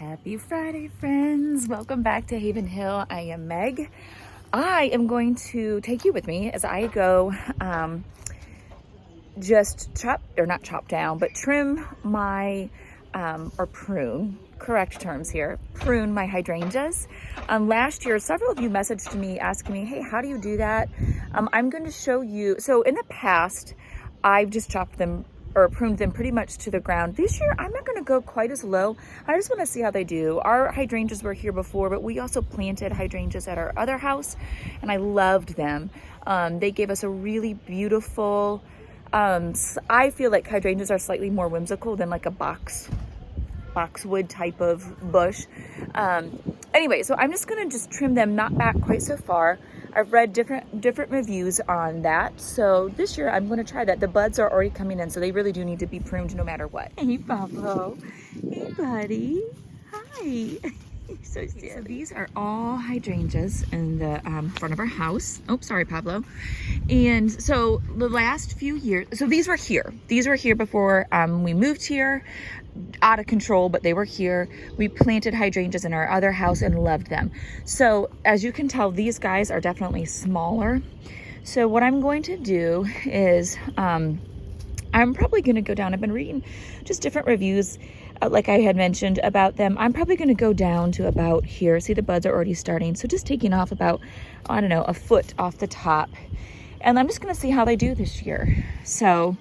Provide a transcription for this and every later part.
Happy Friday, friends. Welcome back to Haven Hill. I am Meg. I am going to take you with me as I go just trim my, or prune, correct terms here, prune my hydrangeas. Last year, several of you messaged me asking me, hey, how do you do that? I'm going to show you. So in the past, I've just chopped them or pruned them pretty much to the ground. This year, I'm not gonna go quite as low. I just wanna see how they do. Our hydrangeas were here before, but we also planted hydrangeas at our other house, and I loved them. They gave us a really beautiful, I feel like hydrangeas are slightly more whimsical than like a boxwood type of bush. Anyway, so I'm just gonna trim them not back quite so far. I've read different reviews on that. So this year I'm gonna try that. The buds are already coming in, so they really do need to be pruned no matter what. Hey, Pablo. Hey, buddy. Hi. So silly. So these are all hydrangeas in the front of our house. Oh, sorry, Pablo. And so the last few years, so these were here. These were here before we moved here. Out of control, but they were here. We planted hydrangeas in our other house and loved them. So as you can tell, these guys are definitely smaller. So what I'm going to do is I'm probably going to go down. I've been reading just different reviews like I had mentioned about them. I'm probably going to go down to about here. See, the buds are already starting. So just taking off about, I don't know, a foot off the top. And I'm just going to see how they do this year. So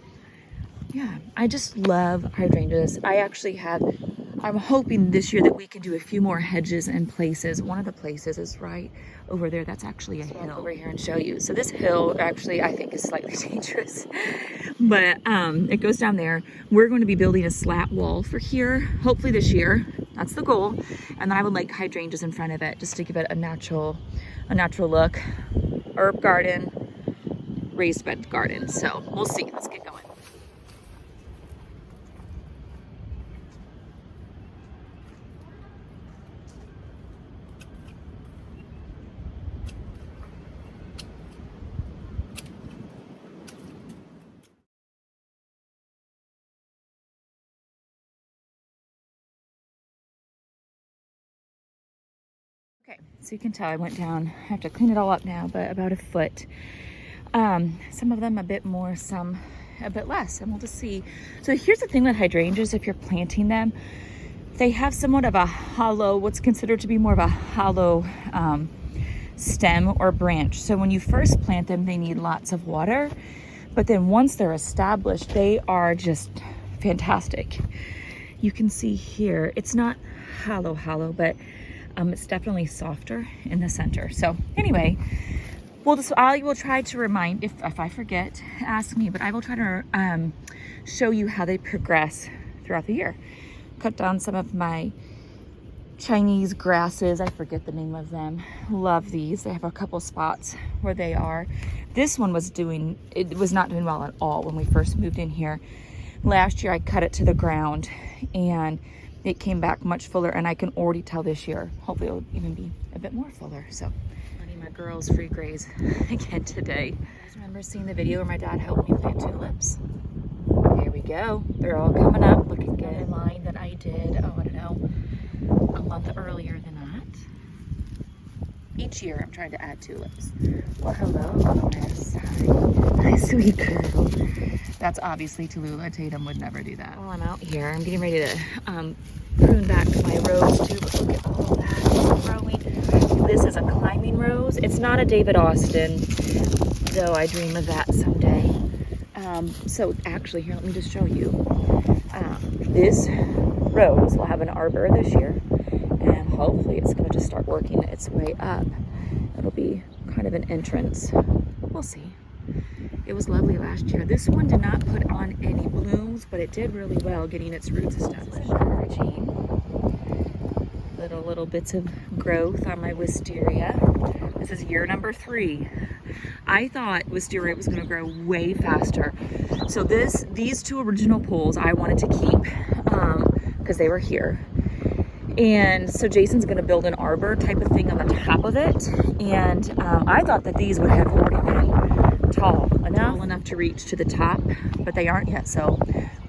yeah, I just love hydrangeas. I'm hoping this year that we can do a few more hedges and places. One of the places is right over there. That's actually a hill. Over here and show you. So this hill actually I think is slightly dangerous, but it goes down there. We're going to be building a slat wall for here, hopefully this year. That's the goal. And then I would like hydrangeas in front of it just to give it a natural look. Herb garden, raised bed garden. So we'll see. Let's get going. Okay, so you can tell I went down. I have to clean it all up now, but about a foot. Some of them a bit more, some a bit less, and we'll just see. So here's the thing with hydrangeas, if you're planting them, they have somewhat of a hollow, what's considered to be more of a hollow stem or branch. So when you first plant them, they need lots of water, but then once they're established, they are just fantastic. You can see here, it's not hollow, but it's definitely softer in the center. So anyway, I will try to remind, if I forget, ask me, but I will try to show you how they progress throughout the year. Cut down some of my Chinese grasses. I forget the name of them. Love these. They have a couple spots where they are. This one was not doing well at all when we first moved in here. Last year I cut it to the ground and it came back much fuller, and I can already tell this year, hopefully it'll even be a bit more fuller. So letting my girls free graze again today. You guys remember seeing the video where my dad helped me plant tulips? Here we go. They're all coming up, looking good. Another line that I did, I don't know, a month earlier than that. Each year I'm trying to add tulips. Well, hello, Miss. Hi, sweet girl. That's obviously Tallulah. Tatum would never do that. While I'm out here, I'm getting ready to prune back my rose too, but look at all that growing. This is a climbing rose. It's not a David Austin, though I dream of that someday. So actually, here, let me just show you. This rose will have an arbor this year, and hopefully it's going to just start working its way up. It'll be kind of an entrance. We'll see. It was lovely last year. This one did not put on any blooms, but it did really well getting its roots established. Encouraging. Little bits of growth on my wisteria. This is year number 3. I thought wisteria was going to grow way faster. So these 2 original poles I wanted to keep because they were here. And so Jason's going to build an arbor type of thing on the top of it. And I thought that these would have already been tall enough to reach to the top, but they aren't yet. So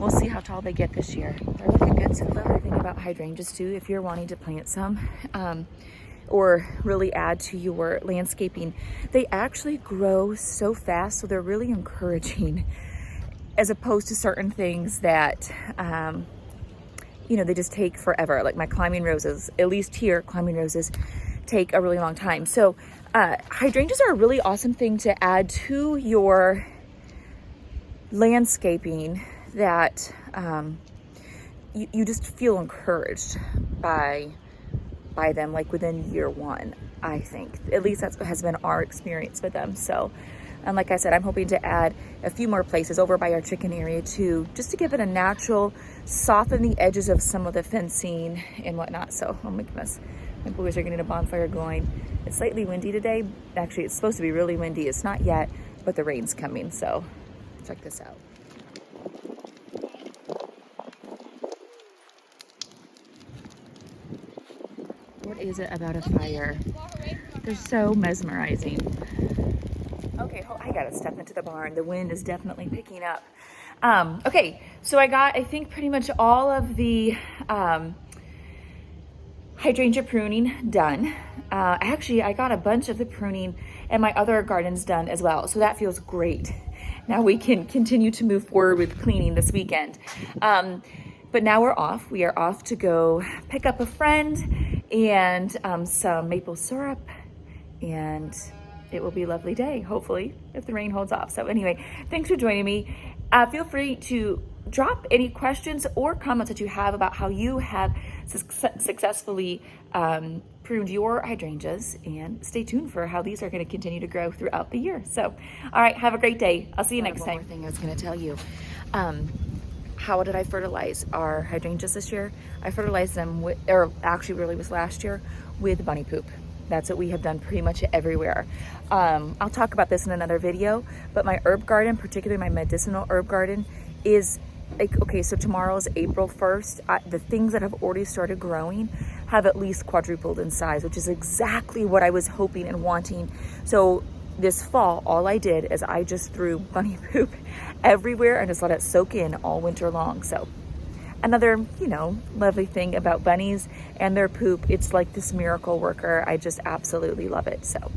we'll see how tall they get this year. They're looking good. So the other thing about hydrangeas too, if you're wanting to plant some, or really add to your landscaping, they actually grow so fast, so they're really encouraging, as opposed to certain things that you know, they just take forever. Like my climbing roses, at least here, climbing roses take a really long time. So hydrangeas are a really awesome thing to add to your landscaping that you just feel encouraged by them, like within year one, I think. At least that's what has been our experience with them. So, and like I said, I'm hoping to add a few more places over by our chicken area too, just to give it a natural, soften the edges of some of the fencing and whatnot. So, oh my goodness, my boys are getting a bonfire going. It's slightly windy today. Actually, it's supposed to be really windy. It's not yet, but the rain's coming. So check this out. What is it about a fire? They're so mesmerizing. Okay, I gotta step into the barn. The wind is definitely picking up. Okay, so I got, I think, pretty much all of the hydrangea pruning done. Actually, I got a bunch of the pruning and my other gardens done as well. So that feels great. Now we can continue to move forward with cleaning this weekend. But now we're off. We are off to go pick up a friend and some maple syrup, and it will be a lovely day, hopefully, if the rain holds off. So anyway, thanks for joining me. Feel free to drop any questions or comments that you have about how you have successfully pruned your hydrangeas, and stay tuned for how these are going to continue to grow throughout the year. So, all right, have a great day. I'll see you next time. One more thing I was going to tell you. How did I fertilize our hydrangeas this year? I fertilized them with, or actually really was last year, with bunny poop. That's what we have done pretty much everywhere. I'll talk about this in another video, but my herb garden, particularly my medicinal herb garden, is like, okay, so tomorrow is April 1st. The things that have already started growing have at least quadrupled in size, which is exactly what I was hoping and wanting. So this fall, all I did is I just threw bunny poop everywhere and just let it soak in all winter long. So another, you know, lovely thing about bunnies and their poop, it's like this miracle worker. I just absolutely love it. So